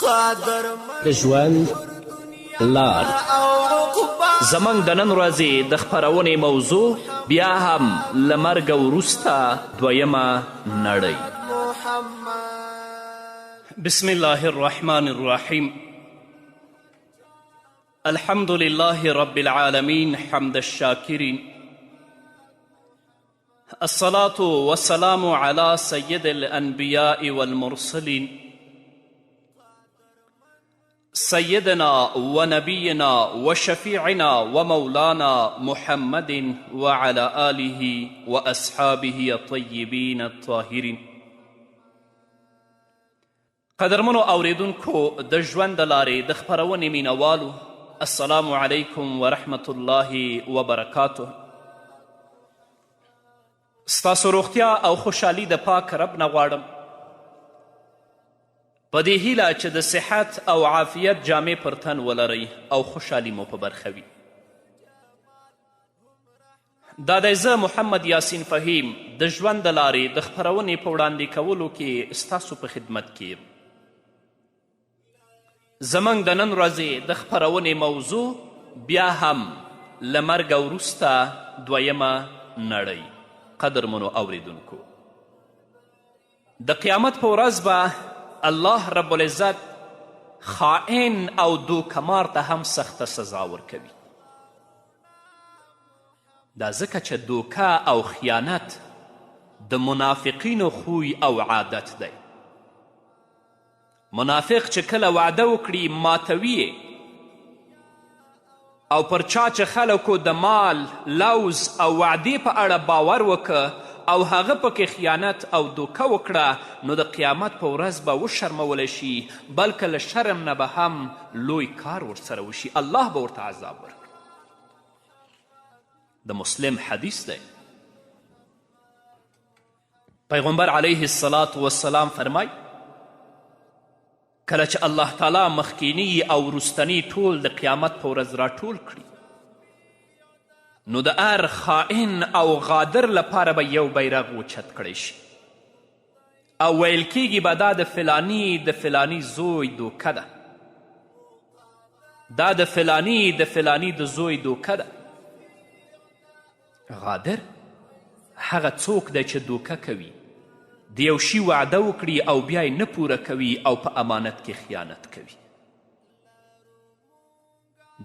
د ژوند لار. زموږ د نن ورځې د خپرونې موضوع بیا هم له مرګه وروسته دویمه نړۍ. بسم الله الرحمن الرحیم. الحمد لله رب العالمین حمد الشاکرین. الصلاة والسلام على سید الانبیاء والمرسلین سيدنا ونبينا وشفيعنا ومولانا محمد وعلى آله وأصحابه الطيبين الطاهرين. قدرمنو اوریدونکو د ژوند د لارې د خپرونې مینوالو، السلام علیکم ورحمة الله وبرکاته. ستاسو روغتیا او خوشحالي د پاک رب نه غواړم، په دې هیله چې د صحت او عافیت جامې پر تن ولرئ او خوشحالي مو په برخه وي. دا دی زه محمد یاسین فهیم د ژوند د لارې د خپرونې په وړاندې کولو کې ستاسو په خدمت کې یم. زموږ د نن ورځې د خپرونې موضوع بیا هم له مرګه وروسته دویمه نړۍ. قدرمنو اوریدونکو، د قیامت په ورځ به الله رب العزت خائن او دوکمار ته هم سخته سزا ورکوي. دا ځکه چې دوکه او خیانت د منافقینو خوی او عادت دی. منافق چې کله وعده وکړي ماتوي او پر چا چې خلکو د مال، لوز او وعدې په اړه باور وکړه او هغه پکې خیانت او دوکه وکړه، نو د قیامت په ورځ به وشرمولی شي، بلکه له شرم نه به هم لوی کار ورسره وشي، الله به ورته عذاب ورکړي. د مسلم حدیث دی، پیغمبر علیه الصلاة والسلام فرمای کله چې الله تعالی مخکینی او وروستنی ټول د قیامت په ورځ راټول کړي، نو د هر خائن او غادر لپاره به یو بیرغ اوچت کړی شي او ویل کیږي به دا د فلانی زوی دوکه ده، دا د فلانی د زوی دوکه ده. غادر هغه څوک دی چې دوکه کوي، د یو شي وعده وکړي او بیا یې نه پوره کوي او په امانت کې خیانت کوي.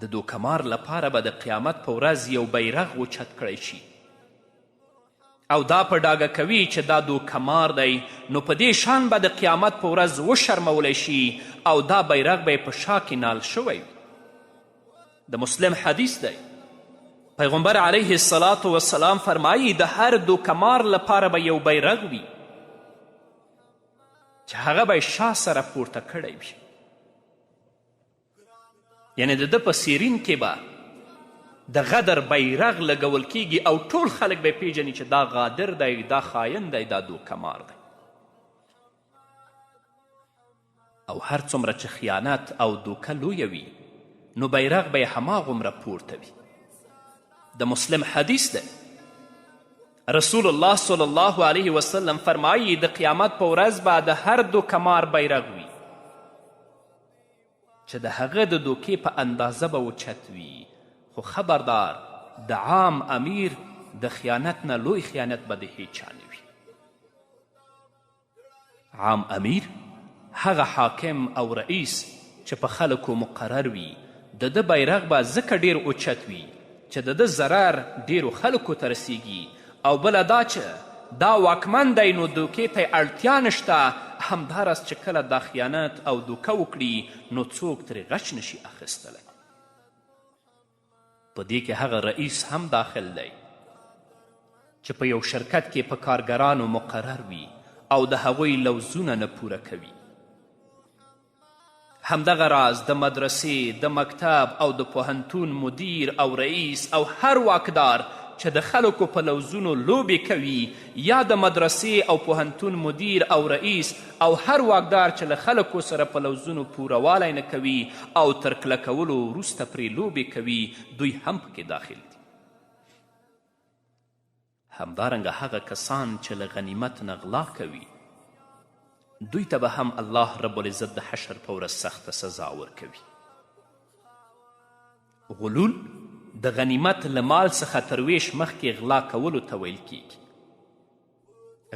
د دوکمار لپاره به د قیامت په ورځ یو بیرغ اوچت کړی شي او دا په ډاګه کوي چې دا دوکمار دی، نو په دې شان به د قیامت په ورځ وشرمولی شي او دا بیرغ به یې په شا کې نال شوی وي. د مسلم حدیث دی، پیغمبر علیه الصلاة والسلام فرمایي د هر دوکمار لپاره به یو بیرغ وي چې هغه به یې شا سره پورته کړی وي، یعنی د ده په سیرین کې به د غدر بیرغ لګول کیږي او ټول خلک به پیژني چې دا غادر دی، دا خاین دی، دا دوکمار دی. او هر څومره چې خیانت او دوکه لویه وي، نو بیرغ به یې هماغومره پورته وي. د مسلم حدیث دی، رسول الله صلی الله علیه وسلم فرمایي د قیامت په ورځ به د هر دوکمار بیرغ وي چې د هغه د دوکې په اندازه به اوچت وي، خو خبردار د عام امیر د خیانت نه لوی خیانت به د هیچا نه وي. عام امیر هغه حاکم او رئیس چې په خلکو مقرر وي، د ده بیرغ به ځکه ډیر اوچت وي چې د ده ضرر ډیرو خلکو ته رسیږي، او بله دا چې دا واکمن دی نو دوکې ته یې اړتیا نشته، همداراز چې کله دا خیانت او دوکه وکړي نو څوک ترې غچ نشي اخیستلی. په دې کې هغه رئیس هم داخل دی چې په یو شرکت کې په کارګرانو مقرر وي او د هغوی لوزونه نه پوره کوي. همدغه راز د مدرسې، د مکتب او د پوهنتون مدیر او رئیس او هر واکدار چې د خلکو په لوزونو لوبې کوي، یا د مدرسې او پوهنتون مدیر او رئیس او هر واکدار چې له خلکو سره په لوزونو پورهوالی نه کوي او تر کلکولو وروسته پرې لوبې کوي، دوی هم پکې داخل دي. همدارنګه هغه کسان چې له غنیمت نه غلا کوي، دوی ته به هم الله رب العزت د حشر په ورځ سخته سزا ورکوي. غلول د غنیمت له مال څخه تر ویش مخکې غلا کولو ته ویل کیږي.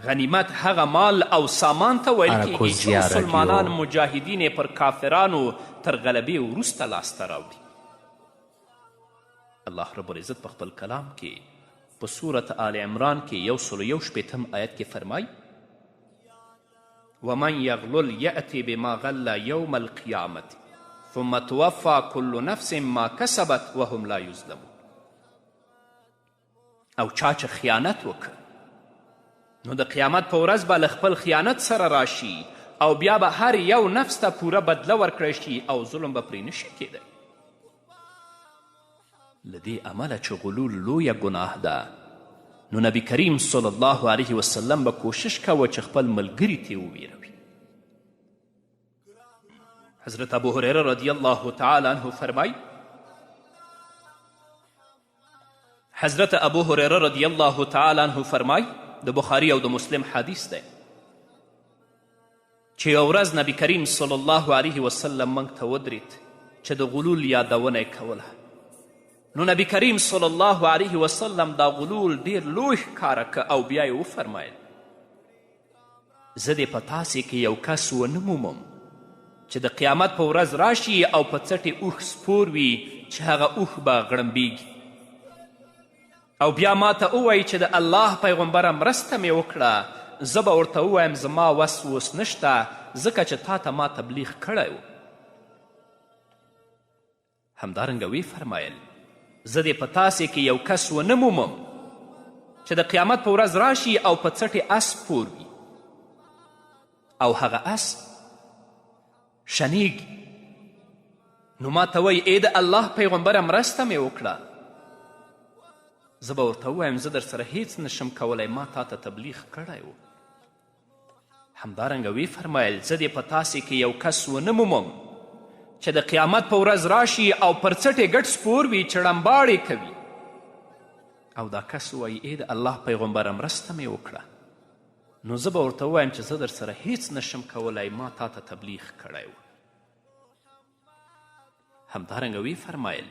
غنیمت هغه مال او سامان ته ویل کیږي چې مسلمانان مجاهدین پر کافرانو تر غلبې وروسته لاسته راوړي. الله رب العزت په خپل کلام کې په سورت آل عمران کې 161 آیت کې فرمایي ومن یغلل یأتی بما غل یوم القیامة ثم توفى كل نفس ما کسبت وهم لا یظلمون. او چا چې خیانت وکړ نو د قیامت په ورځ به له خپل خیانت سره راشي او بیا به هر یو نفس ته پوره بدله ورکړی شي او ظلم به پرې نشي کیدی. له دې امله چې غلول لویه ګناه ده نو نبی کریم صلی الله علیه وسلم به کوشش کوه چې خپل ملګري ترې وویروي. حضرت ابو هریره رضی الله تعالی عنه فرمای حضرت ابو هریره رضی الله تعالی عنه فرمای د بخاری او د مسلم حدیث دی چې یو ورځ نبی کریم صلی الله علیه وسلم موږ ته ودرید چې د غلول یادونه یې کوله. نو نبی کریم صلی الله علیه وسلم دا غلول ډیر لوی ښکاره که او بیا یې وفرمایل زه دې په تاسې کې یو کس ونه مومم چې د قیامت په ورځ راشي او په څټې اوښ سپور وي چې هغه اوښ به غړمبیږي او بیا ما ته ووایي چې د الله پیغمبره مرسته مې وکړه زه به ورته ووایم زما وس اوس نشته ځکه چې تا ته ما تبلیغ کړی و. همدارنګه وی فرمایل زه دې په تاسې کې یو کس ونه مومم چې د قیامت په ورځ راشي او په څټې اس سپور وي او هغه اس شنیږي نو ما ته وایي ای د الله پیغمبره مرسته مې وکړه زه به ورته ووایم زه در سره هیڅ نشم کولی ما تا ته تبلیغ کړی و. همدارنګه وی فرمایل زه دې په تاسې کې یو کس ونه مومم چې د قیامت په ورځ راشي او پر څټې ګډ سپور وي چې ړمباړې کوي او دا کس وایي ای د الله پیغمبره مرسته مې وکړه نو زه به ورته ووایم چې زه در سره هیڅ نشم کولی ما تا ته تبلیغ کړی و. همدارنګه وی فرمایل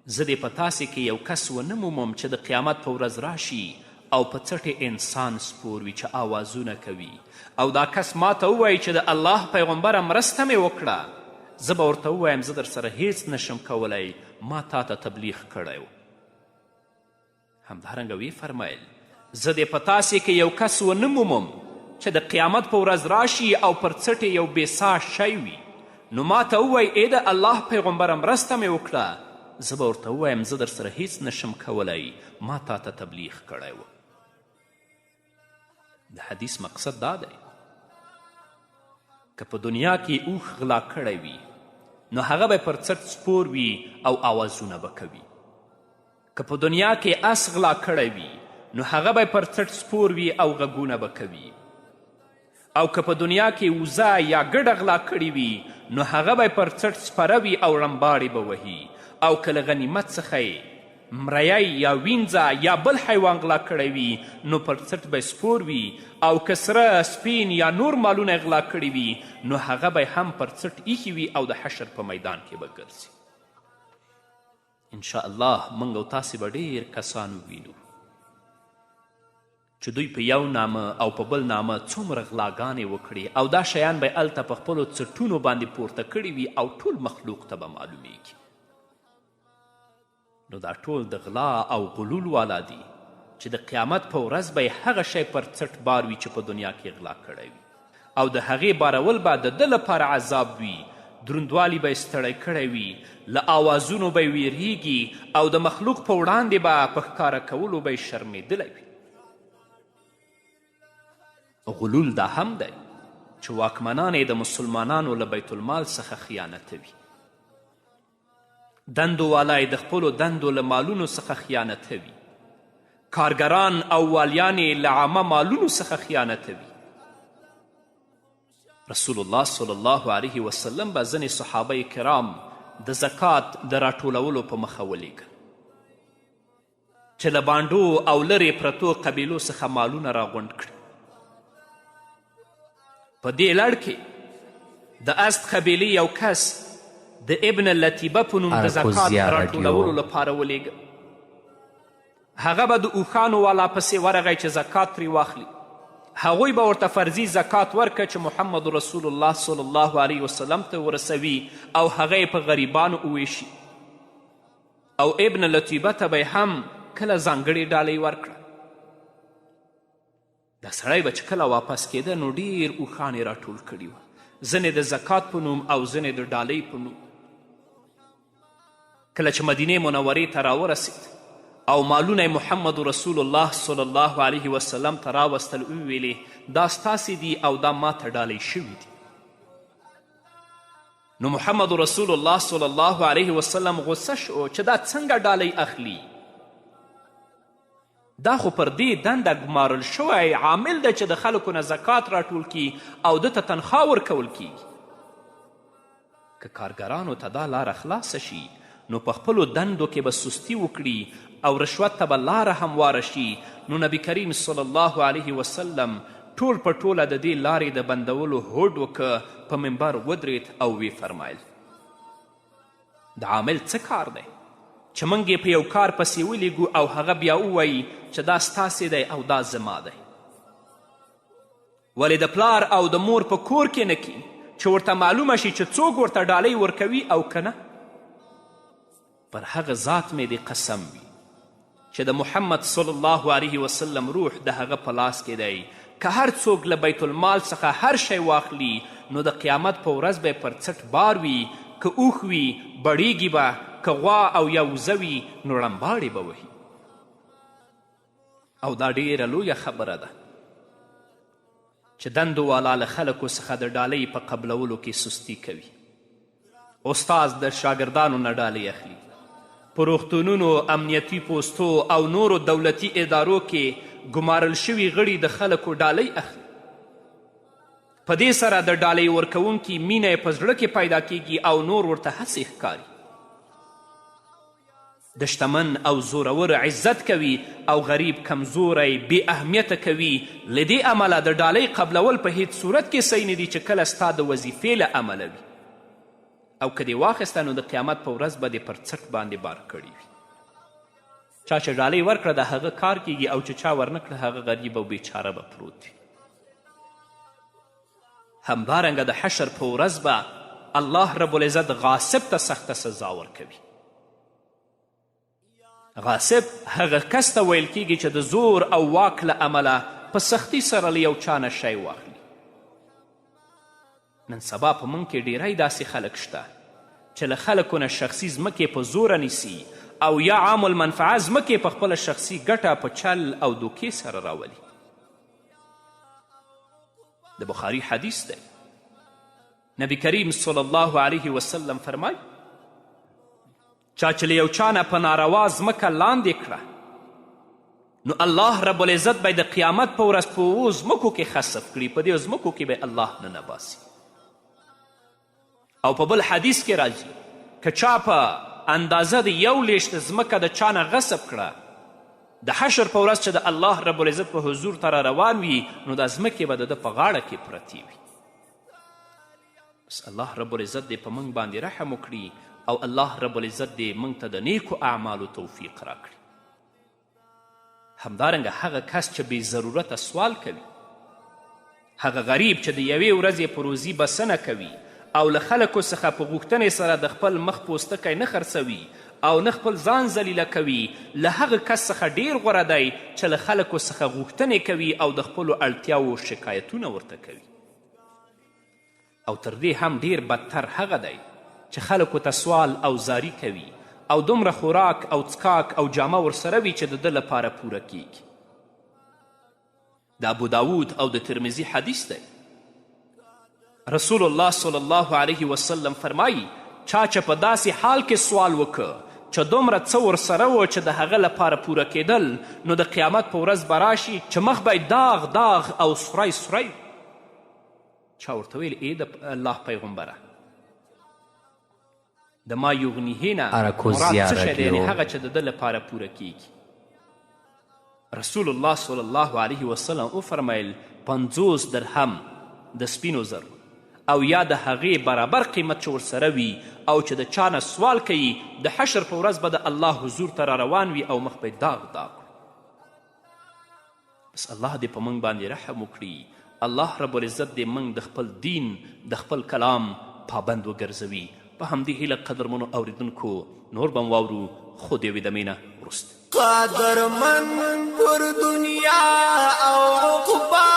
زه دې په تاسې کې یو کس ونه مومم چې د قیامت په ورځ راشي او په څټې انسان سپور وي چې آوازونه کوي او دا کس ما ته ووایي چې د الله پیغمبره مرسته مې وکړه زه به ورته ووایم زه در سره هیڅ نشم کولی ما تا ته تبلیغ کړی و. همدارنګه وی فرمایل زه دې په تاسې کې یو کس ونه مومم چې د قیامت په ورځ راشي او پر څټې یو بېسا شی وي نو ما ته ووایي ای د الله پیغمبره مرسته مې وکړه زه به ورته ووایم زه در سره هیڅ نشم کولی ما تا ته تبلیغ کړی و. د حدیث مقصد دا دی که په دنیا کې اوښ غلا کړی وي نو هغه به پر څټ سپور وي او آوازونه به کوي. که په دنیا کې اس غلا کړی وي نو هغه به پر څټ سپور وي او غږونه به کوي. او که په دنیا کې وزه یا ګډه غلا کړې وي نو هغه به پر څټ سپره وي او رمباړې به وهي. او که له غنیمت څخه یې مریی یا وینځه یا بل حیوان غلا کړی وي نو پر څټ به سپور وي. او که سره سپین یا نور مالونه غلا کړي وي نو هغه به هم پر څټ ایښي وي او د حشر په میدان کې به ګرځي. انشاءالله موږ او تاسې به ډېر کسان ووینو چې دوی په یو نامه او په بل نامه څومره غلاګانې وکړي او دا شیان به هلته په خپلو څټونو باندې پورته کړي وي او ټول مخلوق ته به معلومیږي. نو دا ټول د غلا او غلول والا دي چې د قیامت په ورځ به هغه شی پر څټ بار وي چې په دنیا کې غلا کړی وي او د هغې بارول به د ده لپاره عذاب وي. دروندوالي به یې ستړی کړی وي له آوازونو به یې ویریږي او د مخلوق په وړاندې به په ښکاره کولو به یې شرمېدلی وي. غلول دا هم دی چې واکمنان یې د مسلمانانو له بیت المال څخه خیانتوي. دندو والا یې د خپلو دندو له مالونو څخه خیانتوي. کارګران او والیان یې له عامه مالونو څخه خیانتوي. رسول الله صلی الله علیه وسلم به ځینې صحابه کرام د زکات د راټولولو په مخه ولیږل چې له بانډو او لرې پرتو قبیلو څخه مالونه راغونډ کړي. په دې لړ کې د اسد قبیلې یو کس د ابن لطیبه په نوم د زکات راټولولو لپاره ولیږه. هغه به د اوښانو والا پسې ورغی چې زکات ترې واخلي. هغوی به ورته فرضي زکات ورکه چې محمد رسول الله صلی الله علیه وسلم ته ورسوي او هغه یې په غریبانو وویشي. او ابن لطیبه ته به هم کله ځانګړې ډالۍ ورکړه. دا سړی به چې کله واپس کېده نو ډیر اوښان یې راټول کړي وه، ځینې د زکات په نوم او ځینې د ډالۍ په نوم. کله چې مدینې منورې ته راورسید او مالونه محمد رسول الله صلی الله علیه وسلم ته راوستل، وویلې دا ستاسې دي او دا ما ته ډالۍ شوي دي. نو محمد رسول الله صلی الله علیه وسلم غصه شو چې دا څنګه ډالۍ اخلي؟ دا خو پر دې دنده ګمارل شوی عامل دی چې د خلکو نه زکات راټول کي او ده ته تنخوا ورکول کیږي. که کارګرانو ته دا لاره خلاصه شي نو په خپلو دندو کې به سستی وکړي او رشوت ته به لاره همواره شي. نو نبی کریم صلی الله علیه وسلم ټول په ټوله د دې لارې د بندولو هوډ وکړه، په منبر ودرېد او وی فرمایل د عامل څه کار دی چې موږ یې په یو کار پسې ولیږو او هغه بیا ووایي چې دا ستاسې دی او دا زما دی. ولې د پلار او د مور په کور کې نه کي چې ورته معلومه شي چې څوک ورته ډالۍ ورکوي او که نه؟ پر هغه ذات مې د قسم وي چې د محمد صلی الله علیه وسلم روح د هغه په لاس کې دی. که هر څوک له بیت المال څخه هر شی واخلي نو د قیامت په ورځ به پر څټ بار وي، که اوښ وي بړیږي به، که غوا او یا وزه وي نو ړمباړې به وهي. او دا ډیره لویه خبره ده چې دندو والا له خلکو څخه د ډالۍ په قبلولو کې سستی کوي. استاز د شاګردانو نه ډالۍ اخلي، په روغتونونو، امنیتي پوستو او نورو دولتي ادارو کې ګمارل شوي غړي د خلکو ډالۍ اخلي. په دې سره د ډالۍ ورکوونکي مینه یې په زړه کې پیدا کیږي او نور ورته هسې ښکاري. د شتمن او زورور عزت کوي او غریب کمزوری بې اهمیته کوي. له دې امله د ډالۍ قبلول په هیڅ صورت کې صحیح نه دي چې کله ستا د وظیفې له امله وي، او که دې واخیسته نو د قیامت په ورځ به دې پر څټ باندې بار کړي وي. چا چې ډالۍ ورکړه د هغه کار کیږي او چې چا ورنکړه هغه غریب او بیچاره به پروت وي. همدارنګه د حشر په ورځ به الله رب العزت غاصب ته سخته سزا ورکوي. غاصب هغه کس ته ویل کیږي چې د زور او واک له امله په سختي سره له یو چا نه شی واخلي. نن سبا په موږ کې ډیری داسې خلک شته چې له خلکو نه شخصي ځمکې په زوره نیسي او یا عام المنفعه ځمکې په خپله شخصي ګټه په چل او دوکې سره راولي. د بخاري حدیث دی، نبی کریم صلی الله علیه وسلم فرمای چا چې له یو چا نه په ناروا ځمکه لاندې کړه نو الله رب العزت به د قیامت په ورځ په اوو ځمکو کې خسف کړي، په دې ځمکو کې به الله نه باسي. او په بل حدیث کې راځي که چا په اندازه د یو لیشت ځمکه د چا نه غصب کړه، د حشر په ورځ چې د الله رب العزت په حضور ته روان وي نو دا ځمکې به د ده په غاړه کې پرتې وي. بس الله رب العزت دې په موږ باندې رحم وکړي او الله رب العزت دې موږ ته د نیکو اعمالو توفیق راکړي. همدارنګه هغه کس چې بې ضرورته سوال کوي، هغه غریب چې د یوې ورځې په روزي بسنه کوي او له خلکو څخه په غوښتنې سره د خپل مخ پوستکی نه خرڅوي او نه خپل ځان ذلیله کوي، له هغه کس څخه ډیر غوره دی چې له خلکو څخه غوښتنې کوي او د خپلو اړتیاوو شکایتونه ورته کوي. او تر دې هم ډیر بدتر هغه دی چې خلکو ته سوال او زاری کوي او دومره خوراک او څکاک او جامه ورسره وي چې د ده لپاره پوره کیږي. د ابو داود او د ترمذي حدیث دی، رسول الله صلی الله علیه وسلم فرمایي چا چې په داسې حال کې سوال وکړه چې دومره څه ورسره و چې د هغه لپاره پوره کېدل نو د قیامت په ورځ به راشي چې مخ به داغ داغ او سوری سوری. چا ورته ویل ای د الله پیغمبره د ما یغنیه نه مراد څه شی دی؟ یعنې هغه چې د ده لپاره پوره کیږي. رسول الله صلی الله علیه وسلم وفرمیل 50 درهم د سپینو زرو او یا د هغې برابر قیمت چې ورسره وي او چې د چا نه سوال کوي د حشر په ورځ به د الله حضور ته را روان وي او مخ به یې داغ داغ بس الله دې په موږ باندې رحم وکړي الله رب العزت دې موږ د خپل دین د خپل کلام پابند وګرځوي په همدې هیله قدرمنو اوریدونکو نور به واورو خو د یوې دمې نه وروسته قدرمن پر دنیا او عقبا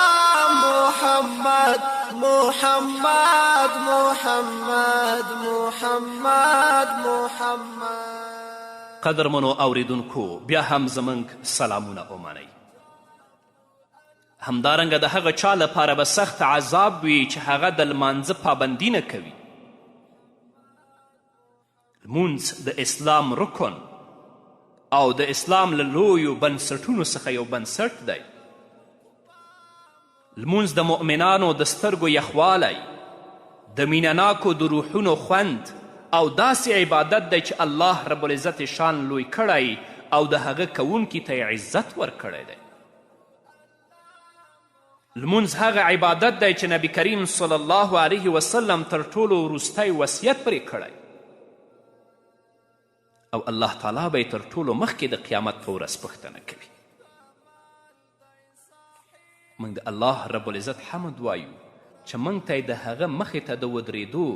محمد محمد محمد محمد محمد قدرمنو اوریدونکو بیا هم زموږ سلامونه ومنئ همدارنګه د هغه چا لپاره به سخت عذاب وي چې هغه د لمانځه پابندي نه کوي لمونځ د اسلام رکن او د اسلام له لویو بنسټونو څخه یو بنسټ دی لمونځ د مؤمنانو د سترګو یخوالی د مینهناکو د روحونو خوند او داسې عبادت دی چې الله رب العزت شان لوی کړی او د هغه کوونکي ته یې عزت ورکړی دی لمونځ هغه عبادت دی چې نبی کریم صلی الله علیه وسلم تر ټولو وروستی وصیت پرې کړی او الله تعالی به یې تر ټولو مخکې د قیامت په ورځ پوښتنه کوي موږ د الله رب العزت حمد وایو چې موږ ته د هغه مخې ته د ودرېدو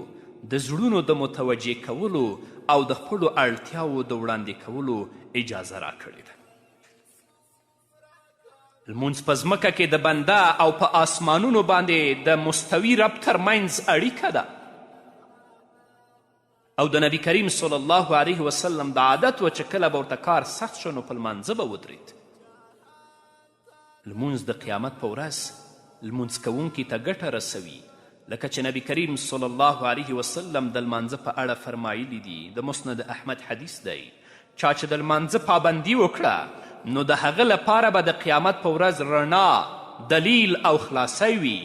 د زړونو د متوجه کولو او د خپلو اړتیاوو د وړاندې کولو اجازه راکړې ده لمونځ په ځمکه کې د بنده او په آسمانونو باندې د مستوي رب ترمنځ اړیکه ده او د نبی کریم صلی الله علیه وسلم د عادت و چې کله به ورته کار سخت شو نو په لمانځه به ودرېد لمونځ د قیامت په ورځ لمونځ کوونکي ته ګټه رسوي لکه چې نبی کریم صلی الله علیه وسلم د لمانځه په اړه فرمایلی دي د مسند احمد حدیث دی چا چې د لمانځه پابندي وکړه نو د هغه لپاره به د قیامت په ورځ رڼا دلیل او خلاصی وي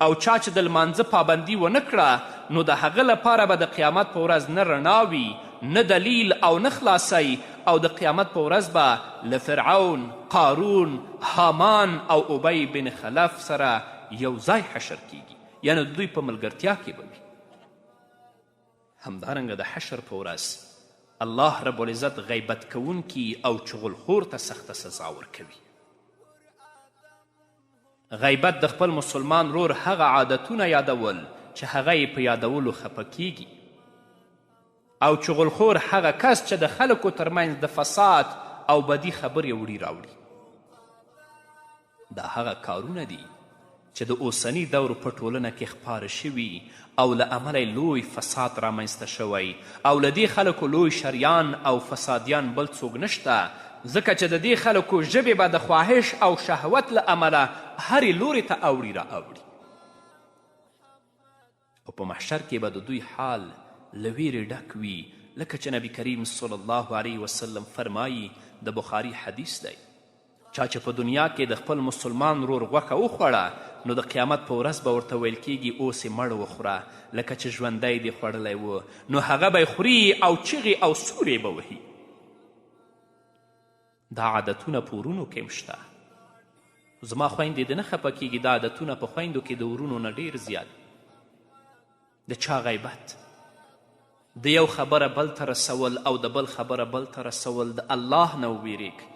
او چا چې د لمانځه پابندي ونه کړه نو د هغه لپاره به د قیامت په ورځ نه رڼا وي نه دلیل او نه خلاصی او د قیامت په ورځ به له فرعون قارون هامان او ابی بن خلف سره یو ځای حشر کیږي یعنی دوی په ملګرتیا کې به وي همدارنګه د حشر په ورځ الله رب العزت غیبت کوونکي او چغلخور ته سخته سزا ورکوي غیبت د خپل مسلمان رور هغه عادتونه یادول چې هغه یې په یادولو خفه کیږي او چغلخور هغه کس چې د خلکو ترمنځ د فساد او بدی خبرې وړي راوړي دا هغه کارونه دي چې د اوسني دور په ټولنه کې خپاره شوي او له امله لوی فساد رامنځته شوی او له دې خلکو لوی شریان او فسادیان بل څوک نشته ځکه چې د دې خلکو ژبې به د خواهش او شهوت له امله هرې لوري ته اوړي را اوړي او په محشر کې به د دوی حال له ویرې ډک وي لکه چې نبی کریم صلی الله علیه وسلم فرمایي د بخاري حدیث دی چا چې په دنیا کې د خپل مسلمان رور غوښه وخوړه نو د قیامت په ورځ به ورته ویل کیږي اوس یې مړ وخوره لکه چې ژوندی دې خوړلی و نو هغه به خوري او چغې او سورې به وهي دا عادتونه په ورونو کې هم شته زما خویندې د نه خفه کیږي دا عادتونه په خویندو کې د ورونو نه ډیر زیات د چا غیبت د یو خبره بل ته رسول او د بل خبره بل ته رسول د الله نه وویریږ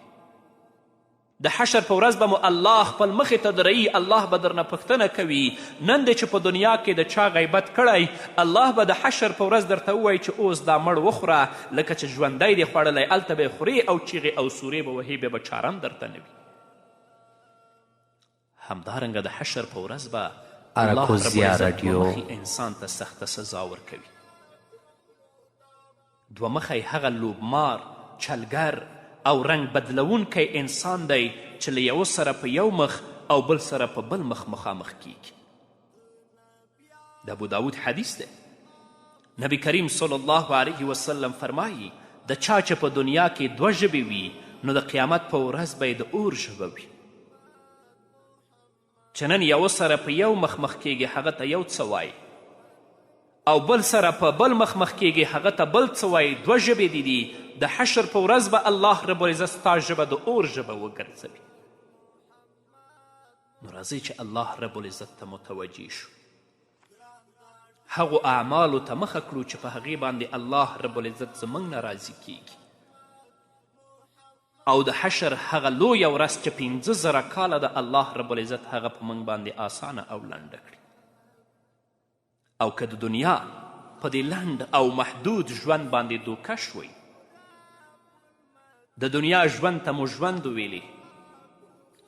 د حشر په ورځ به مو الله خپل مخې ته درایي الله به درنه پوښتنه کوي نن دی چې په دنیا کې د چا غیبت کړی الله به د حشر په ورځ درته ووایي چې اوس دا مړ وخوره لکه چې ژوندی دی خوړلی هلته به یې خورې او چیغې او سورې به وهې بیا به چاره هم درته نه وي همدارنګه د حشر په ورځ به الله رب العزت دومخي انسان ته سخته سزا ورکوي دومخی هغه لوبمار چلګر او رنګ بدلونکی انسان دی چې له یو سره په یو مخ او بل سره په بل مخ مخامخ کیږي د ابو داود حدیث دی نبی کریم صلی الله علیه وسلم فرمایي د چا چې په دنیا کې دوه ژبې وي نو د قیامت په ورځ به یې د اور ژبه وي چې نن یو سره په یو مخ کیږي هغه ته یو څه وایي او بل سره په بل مخ کیږي هغه ته بل څه وایي دوه ژبې دي د حشر په ورځ به الله رب العزت ستا ژبه د اور ژبه وګرځوي نو راځئ چې الله رب العزت ته متوجه شو هغو اعمالو ته مخه کړو چې په هغې باندې الله رب العزت زموږ نه راضي کیږي او د حشر هغه لویه ورځ چې 15,000 کاله د الله رب العزت هغه په موږ باندې آسانه او لنډه کړي او که د دنیا په دې لنډ او محدود ژوند باندې دوکه شوئ د دنیا ژوند ته مو ژوند ویلې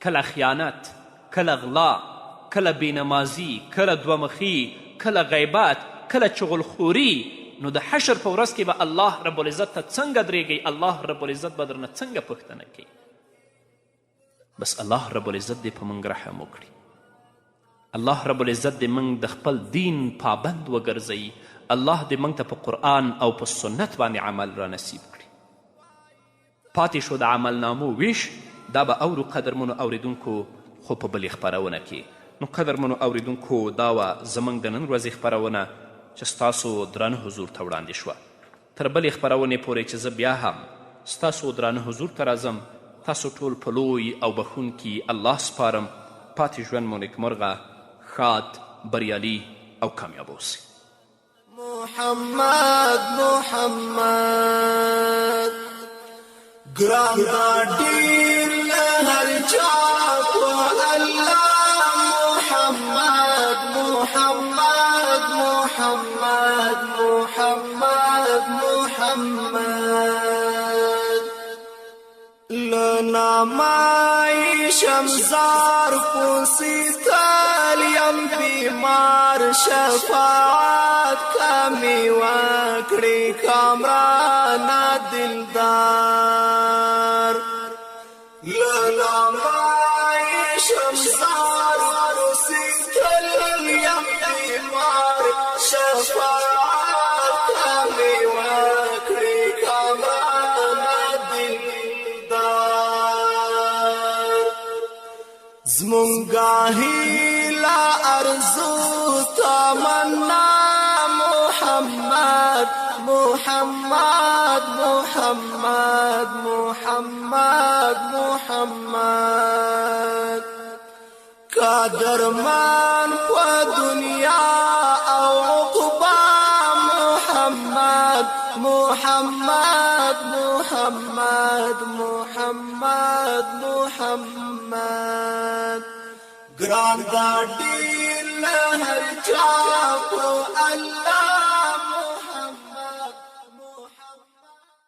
کله خیانت کله غلا کله بېنمازي کله دومخي کله غیبت کله چغلخوري نو د حشر په ورځ کې به الله رب العزت ته څنګه درېږئ الله رب العزت به درنه څنګه پوښتنه کوي بس الله رب العزت دې په موږ رحم وکړي الله رب العزت دې موږ د خپل دین پابند وګرځوي الله دې موږ ته په قرآن او په سنت باندې عمل را نصیب کړي پاتې شو د عملنامو ویش دا به اورو قدرمنو اوریدونکو خو په بلې خپرونه کې نو قدرمنو اوریدونکو دا وه زموږ د نن ورځې خپرونه چې ستاسو درانه حضور ته وړاندې شوه تر بلې خپرونې پورې چې زه بیا هم ستاسو درانه حضور ته راځم تاسو ټول په لوی او بخونکي الله سپارم پاتې ژوند مو نیکمرغه ښاد بریالي او کامیاب اوسئ محمد محمد ګران دا ډېر له هر چا په الله محمد محمد محمد محمد محمد لنامای شمزار پوسیتل یم بیمار شفاعت کمی وکړي کامران دلدار لنامای شمزار پوسیتل یم بیمار شفاعت کمی وکړي کامران دلدار زمونږه هیله ارزو تمنا محمد محمد محمد محمد محمد قدرمن په دنیا او عقبا محمد محمد محمد محمد محمد ګران دا ډېر له هر چا په الله